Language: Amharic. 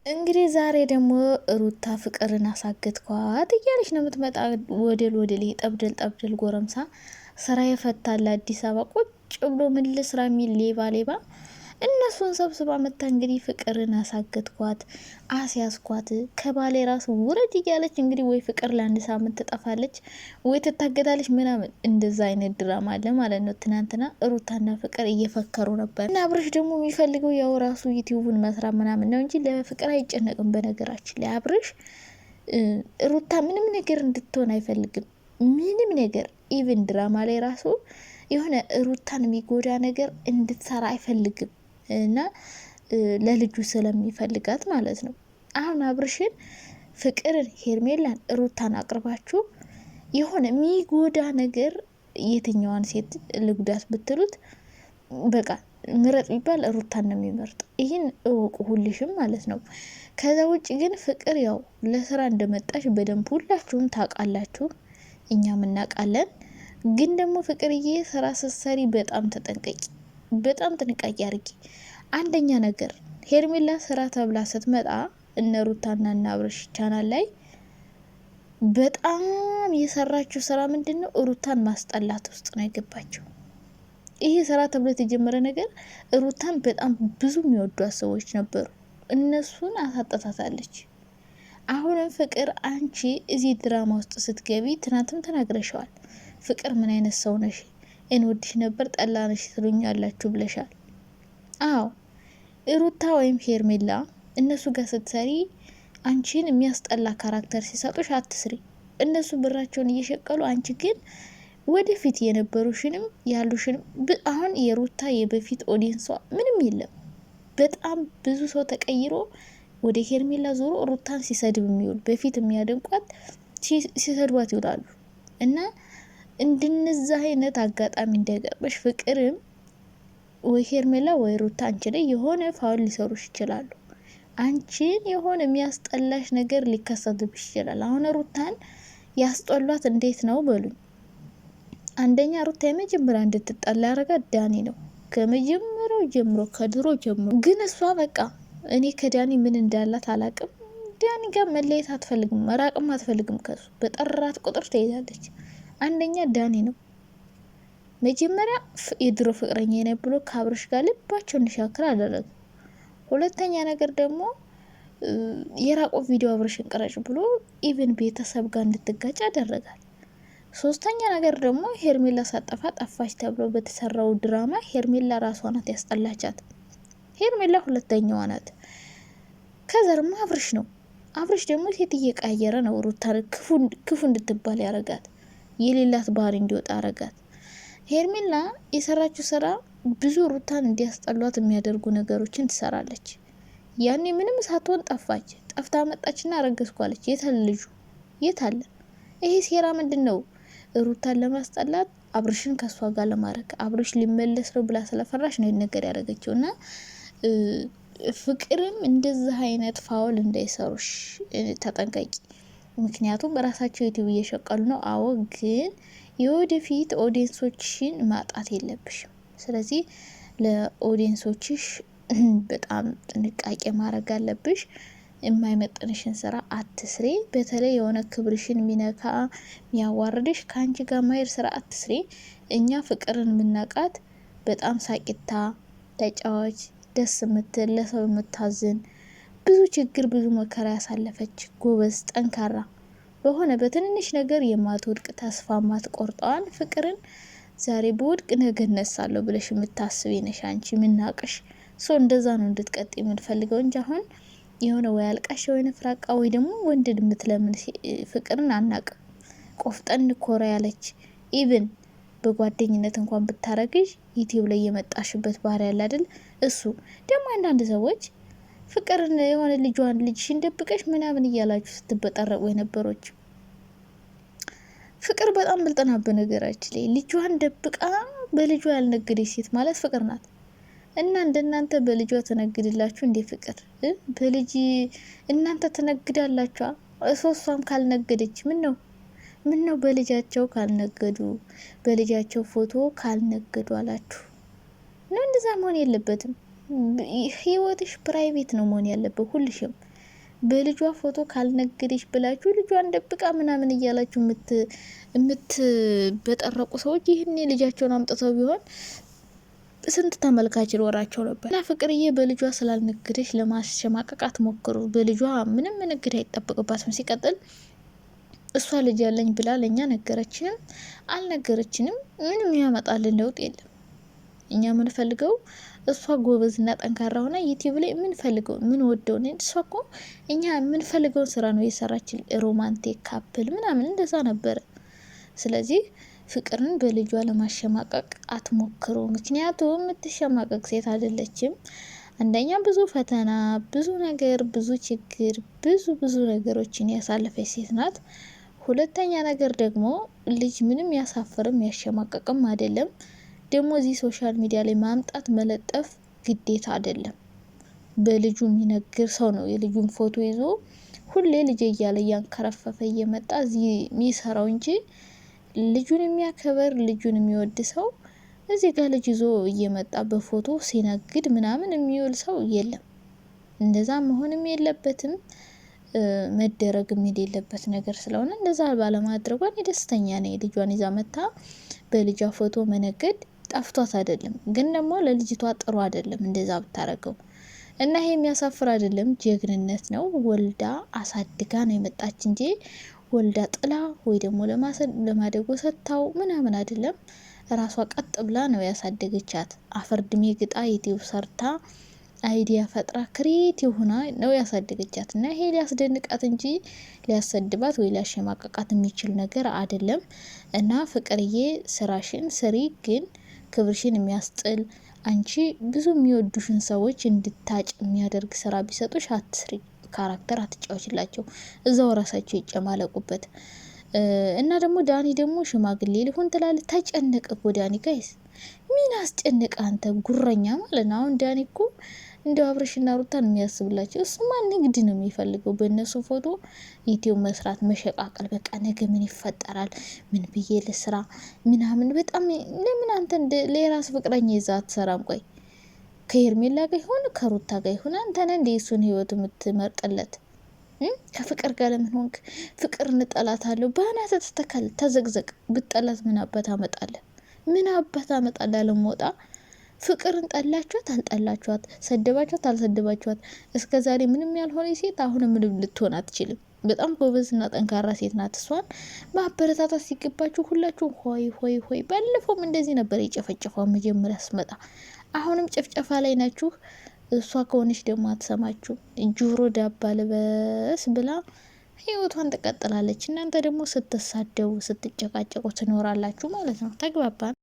እንግዲህ ዛሬ ደግሞ ሩታ ፍቅርን አሳገትኳት እያለች ነው የምትመጣ። ወደል ወደል ጠብደል ጠብደል ጎረምሳ ስራ የፈታል አዲስ አበባ ቁጭ ብሎ ምን ልስራ የሚል ሌባ ሌባ እነሱን ሰብስባ መታ እንግዲህ ፍቅርን አሳገትኳት አስያዝኳት ከባሌ ራስ ውረድ እያለች እንግዲህ ወይ ፍቅር ለአንድ ሳምንት ትጠፋለች ወይ ትታገታለች ምናምን እንደዛ አይነት ድራማ አለ ማለት ነው። ትናንትና ሩታና ፍቅር እየፈከሩ ነበር እና አብርሽ ደግሞ የሚፈልገው ያው ራሱ ዩቲዩብን መስራት ምናምን ነው እንጂ ለፍቅር አይጨነቅም። በነገራችን ላይ አብርሽ ሩታ ምንም ነገር እንድትሆን አይፈልግም። ምንም ነገር ኢቭን ድራማ ላይ ራሱ የሆነ ሩታን የሚጎዳ ነገር እንድትሰራ አይፈልግም እና ለልጁ ስለሚፈልጋት ማለት ነው። አሁን አብርሽን ፍቅርን ሄርሜላን ሩታን አቅርባችሁ የሆነ የሚጎዳ ነገር የትኛዋን ሴት ልጉዳት ብትሉት በቃ ምረጥ ቢባል ሩታን ነው የሚመርጥ። ይህን እወቁ ሁልሽም ማለት ነው። ከዛ ውጭ ግን ፍቅር ያው ለስራ እንደመጣሽ በደንብ ሁላችሁም ታውቃላችሁ፣ እኛም እናውቃለን። ግን ደግሞ ፍቅርዬ ስራ ስትሰሪ በጣም ተጠንቀቂ፣ በጣም ጥንቃቄ አድርጊ። አንደኛ ነገር ሄርሜላ ስራ ተብላ ስትመጣ እነ ሩታና እነ አብርሽ ቻናል ላይ በጣም የሰራችው ስራ ምንድን ነው? ሩታን ማስጠላት ውስጥ ነው የገባቸው። ይሄ ስራ ተብሎ የተጀመረ ነገር ሩታን በጣም ብዙ የሚወዷት ሰዎች ነበሩ፣ እነሱን አሳጠታታለች። አሁንም ፍቅር አንቺ እዚህ ድራማ ውስጥ ስትገቢ ትናንትም ተናግረሸዋል። ፍቅር ምን አይነት ሰው ነሽ? እንወድሽ ነበር ጠላነሽ ትሉኛላችሁ ብለሻል። አዎ ሩታ ወይም ሄርሜላ እነሱ ጋር ስትሰሪ አንቺን የሚያስጠላ ካራክተር ሲሰጡሽ አትስሪ። እነሱ ብራቸውን እየሸቀሉ አንቺ ግን ወደፊት የነበሩሽንም ያሉሽንም አሁን የሩታ የበፊት ኦዲየንሷ ምንም የለም። በጣም ብዙ ሰው ተቀይሮ ወደ ሄርሜላ ዞሮ ሩታን ሲሰድብ የሚውል በፊት የሚያደንቋት ሲሰድቧት ይውላሉ። እና እንድንዛ አይነት አጋጣሚ እንዳይገጥምሽ ፍቅርም ወይ ሄርሜላ ወይ ሩታ አንቺ ላይ የሆነ ፋውል ሊሰሩሽ ይችላሉ። አንቺን የሆነ የሚያስጠላሽ ነገር ሊከሰትብሽ ይችላል። አሁን ሩታን ያስጠሏት እንዴት ነው በሉኝ። አንደኛ ሩታ የመጀመሪያ እንድትጠላ ያደረጋት ዳኒ ነው። ከመጀመሪያው ጀምሮ ከድሮ ጀምሮ ግን እሷ በቃ እኔ ከዳኒ ምን እንዳላት አላቅም። ዳኒ ጋር መለየት አትፈልግም፣ መራቅም አትፈልግም። ከሱ በጠራት ቁጥር ትሄዳለች። አንደኛ ዳኒ ነው መጀመሪያ የድሮ ፍቅረኛ የነ ብሎ ከአብርሽ ጋር ልባቸው እንዲሻክር አደረገ። ሁለተኛ ነገር ደግሞ የራቆ ቪዲዮ አብርሽን ቀረጭ ብሎ ኢቭን ቤተሰብ ጋር እንድትጋጭ ያደረጋል። ሶስተኛ ነገር ደግሞ ሄርሜላ ሳጠፋ ጠፋች ተብሎ በተሰራው ድራማ ሄርሜላ ራሷ ናት ያስጠላቻት። ሄርሜላ ሁለተኛዋ ናት። ከዛ ደግሞ አብርሽ ነው። አብርሽ ደግሞ ሴት እየቀያየረ ነው ሩታን ክፉ እንድትባል ያረጋት፣ የሌላት ባህሪ እንዲወጣ ያረጋት። ሄርሜላ የሰራችው ስራ ብዙ ሩታን እንዲያስጠሏት የሚያደርጉ ነገሮችን ትሰራለች። ያኔ ምንም ሳትሆን ጠፋች። ጠፍታ መጣችና አረገዝኳለች። የታለ ልጁ? የታለ? ይሄ ሴራ ምንድን ነው? ሩታን ለማስጠላት አብርሽን ከሷ ጋር ለማድረግ አብርሽ ሊመለስ ነው ብላ ስለፈራሽ ነው ነገር ያደረገችው። እና ፍቅርም እንደዚህ አይነት ፋውል እንዳይሰሩሽ ተጠንቀቂ። ምክንያቱም በራሳቸው ዩቲዩብ እየሸቀሉ ነው። አዎ ግን የወደፊት ኦዲየንሶችሽን ማጣት የለብሽም። ስለዚህ ለኦዲየንሶችሽ በጣም ጥንቃቄ ማድረግ አለብሽ። የማይመጥንሽን ስራ አትስሪ። በተለይ የሆነ ክብርሽን ሚነካ ሚያዋርድሽ ከአንቺ ጋር ማሄድ ስራ አትስሪ። እኛ ፍቅርን የምናውቃት በጣም ሳቂታ፣ ተጫዋች፣ ደስ የምትል ለሰው የምታዝን ብዙ ችግር ብዙ መከራ ያሳለፈች ጎበዝ፣ ጠንካራ በሆነ በትንንሽ ነገር የማትወድቅ ተስፋ ማትቆርጠዋን ፍቅርን ዛሬ በወድቅ ነገ እነሳለሁ ብለሽ የምታስብ ነሽ አንቺ ምናቀሽ። ሶ እንደዛ ነው እንድትቀጥ የምንፈልገው እንጂ አሁን የሆነ ወይ አልቃሽ ወይ ፍራቃ ወይ ደግሞ ወንድድ የምትለምን ፍቅርን አናቅም። ቆፍጠን ኮራ ያለች ኢቭን በጓደኝነት እንኳን ብታረግሽ ዩቲዩብ ላይ የመጣሽበት ባህሪ ያለ አይደል? እሱ ደግሞ አንዳንድ ሰዎች ፍቅርን የሆነ ልጅሽን ደብቀሽ ምናምን እያላችሁ ስትበጠረቁ የነበሮች ፍቅር በጣም ብልጥና በነገራችን ላይ ልጇን ደብቃ በልጇ ያልነገደች ሴት ማለት ፍቅር ናት። እና እንደናንተ በልጇ ተነግድላችሁ እንዴ? ፍቅር በልጅ እናንተ ተነግዳላችሁ። እሷም ካልነገደች ምን ነው በልጃቸው ካልነገዱ በልጃቸው ፎቶ ካልነገዱ አላችሁ ነው? እንደዛ መሆን የለበትም። ህይወትሽ ፕራይቬት ነው መሆን ያለበት ሁልሽም። በልጇ ፎቶ ካልነገደች ብላችሁ ልጇን ደብቃ ምናምን እያላችሁ የምትበጠረቁ ሰዎች ይህኔ ልጃቸውን አምጥተው ቢሆን ስንት ተመልካች ይኖራቸው ነበር። እና ፍቅርዬ በልጇ ስላልነገደች ለማሸማቀቃት ሞክሩ። በልጇ ምንም ንግድ አይጠበቅባትም። ሲቀጥል እሷ ልጅ ያለኝ ብላ ለእኛ ነገረችንም አልነገረችንም ምንም ያመጣልን ለውጥ የለም። እኛ የምንፈልገው እሷ ጎበዝና ጠንካራ ሆና ዩቲዩብ ላይ የምንፈልገው ምን ወደው እሷ እኮ እኛ የምንፈልገውን ስራ ነው የሰራችን። ሮማንቲክ ካፕል ምናምን እንደዛ ነበረ። ስለዚህ ፍቅርን በልጇ ለማሸማቀቅ አትሞክሩ። ምክንያቱም የምትሸማቀቅ ሴት አይደለችም። አንደኛ ብዙ ፈተና፣ ብዙ ነገር፣ ብዙ ችግር፣ ብዙ ነገሮችን ያሳለፈች ሴት ናት። ሁለተኛ ነገር ደግሞ ልጅ ምንም ያሳፍርም ያሸማቀቅም አይደለም። ደግሞ እዚህ ሶሻል ሚዲያ ላይ ማምጣት መለጠፍ ግዴታ አይደለም። በልጁ የሚነግር ሰው ነው የልጁን ፎቶ ይዞ ሁሌ ልጅ እያለ እያንከረፈፈ እየመጣ እዚህ የሚሰራው እንጂ ልጁን የሚያከበር ልጁን የሚወድ ሰው እዚህ ጋር ልጅ ይዞ እየመጣ በፎቶ ሲነግድ ምናምን የሚውል ሰው የለም። እንደዛ መሆንም የለበትም መደረግም የሌለበት ነገር ስለሆነ እንደዛ ባለማድረጓ እኔ ደስተኛ ነኝ። ልጇን ይዛ መታ በልጇ ፎቶ መነገድ ጠፍቷት አይደለም፣ ግን ደግሞ ለልጅቷ ጥሩ አይደለም እንደዛ ብታረገው እና ይሄ የሚያሳፍር አይደለም፣ ጀግንነት ነው። ወልዳ አሳድጋ ነው የመጣች እንጂ ወልዳ ጥላ ወይ ደግሞ ለማደጎ ሰጥታው ምናምን አይደለም። ራሷ ቀጥ ብላ ነው ያሳደገቻት። አፈር ድሜ ግጣ ዩቲዩብ ሰርታ አይዲያ ፈጥራ ክሬቲቭ ሆና ነው ያሳደገቻት እና ይሄ ሊያስደንቃት እንጂ ሊያሰድባት ወይ ሊያሸማቀቃት የሚችል ነገር አይደለም። እና ፍቅርዬ ስራሽን ስሪ፣ ግን ክብርሽን የሚያስጥል አንቺ ብዙ የሚወዱሽን ሰዎች እንድታጭ የሚያደርግ ስራ ቢሰጡሽ አትስሪ። ካራክተር አትጫወችላቸው፣ እዛው ራሳቸው ይጨማለቁበት። እና ደግሞ ዳኒ ደግሞ ሽማግሌ ሊሆን ትላለህ። ተጨነቀ እኮ ዳኒ። ጋይስ ምን አስጨነቀ አንተ ጉረኛ ማለት ነው። አሁን ዳኒ እኮ እንደው አብርሽና ሩታን የሚያስብላቸው እሱማ ንግድ ነው የሚፈልገው። በእነሱ ፎቶ ዩቲዩብ መስራት መሸቃቀል። በቃ ነገ ምን ይፈጠራል፣ ምን ብዬ ልስራ ምናምን። በጣም ለምን አንተ ለራስ ፍቅረኛ ይዛ አትሰራም? ቆይ ከሄርሜላ ጋር ይሆን ከሩታ ጋር ይሆን? አንተ ነህ እንደ እሱን ህይወት የምትመርጥለት? ከፍቅር ጋር ለምን ሆንክ? ፍቅር እንጠላታለሁ በአናተ ተተከል ተዘግዘቅ። ብጠላት ምን አባት አመጣለህ? ምን አባት አመጣለህ? ለሞጣ ፍቅርን ጠላችኋት አልጠላችኋት፣ ሰደባችኋት አልሰደባችኋት፣ እስከ ዛሬ ምንም ያልሆነ ሴት አሁን ምንም ልትሆን አትችልም። በጣም ጎበዝና ጠንካራ ሴት ናት። እሷን ማበረታታት ሲገባችሁ ሁላችሁ ሆይ ሆይ ሆይ። ባለፈውም እንደዚህ ነበር የጨፈጨፈው መጀመሪያ ስመጣ። አሁንም ጭፍጨፋ ላይ ናችሁ። እሷ ከሆነች ደግሞ አትሰማችሁ። ጆሮ ዳባ ልበስ ብላ ህይወቷን ትቀጥላለች። እናንተ ደግሞ ስትሳደቡ ስትጨቃጨቁ ትኖራላችሁ ማለት ነው። ተግባባን?